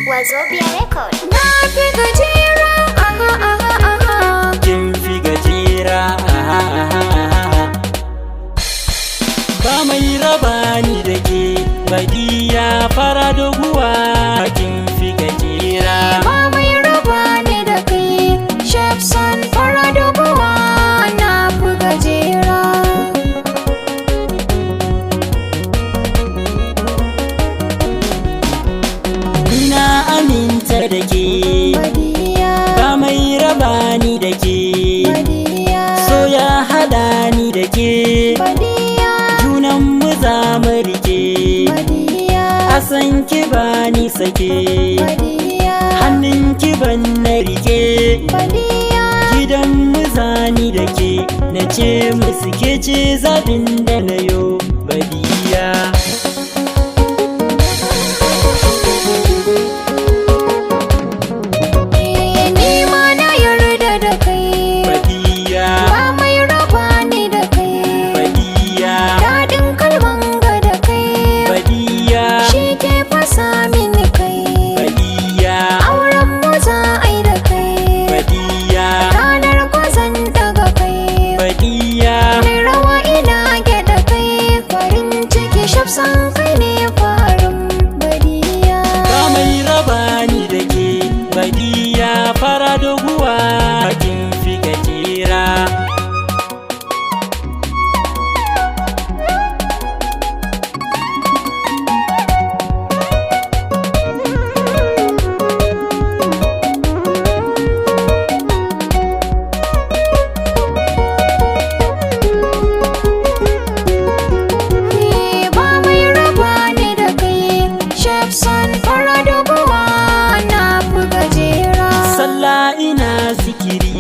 Wazobia Record. Na fi gajera, aha aha aha. Kin fi gajera, aha aha aha. Ba mai raba ni da ke, Badiya fara doguwa. Kin fi gajera. Ba mai raba ni da kai, Shafsan fara doguwa. Na fi gajera. Ina aminta da ke, Badiya, ba mai raba ni da ke. Badiya, So ya haɗa ni da ke, Badiya, junan mu za mu rike. Badiya, A san ki ba ni sake, Badiya, hannun ki ban na rike. Badiya. Gidan mu zani da ke, na ce musu ke ce zaɓin da na yo. Badiya. Ni ma na yarda da kai, Badiya. ba mai raba ni da kai. Badiya. Daɗin kalman ga da kai, Badiya. shi ke fasa mini kai. Badiya. Auren mu za a yi da kai, Badiya. ranar kwazon daga kai. Badiya. Mai rawa ina gyaɗa kai, farin ciki shafsan kai ne farin Badiya. Ba mai raba ni da ke, Badiya fara doguwa. Kin fi gajera. Ba mai raba ni da kai, Shafsan fara doguwa. Na fi gajera. Sallah ina zikiri,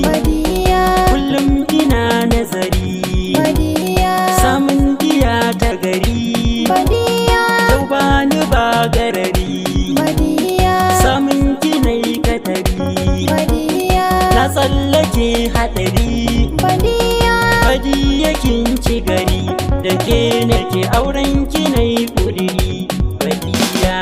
Badiya, kullum ina nazari. Badiya, Samun biya ta gari, Badiya, yau ba ni ba garari. Badiya, Samun kinai katari, Badiya, na tsallake haɗari. Badiya, Badiya kin ci gari, da ke nake auren kinai ƙudiri. Badiya.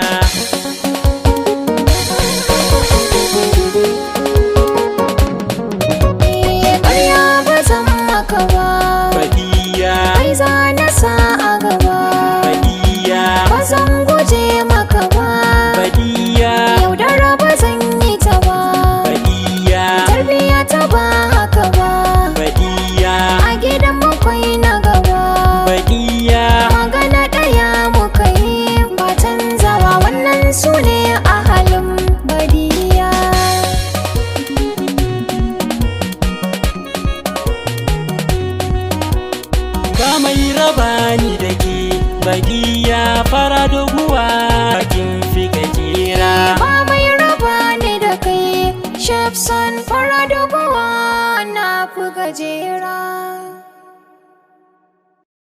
ƙarya ba zan maka ba, Badiya. ai za na sa a gaba. Badiya. Ba zan guje maka ba, Badiya. yaudara ba zan yi ta ba. Badiya. Tarbiya ta ba haka ba, Badiya. a gidan makwai na gaba. Badiya. Magana ɗaya muka yi, ba canzawa wannan su ne a halin Badiya. Ba mai raba ni da ke, Badiya fara doguwa. Kin fi gajera. Ba mai raba ni da kai, Shafsan fara doguwa. Na fi gajera.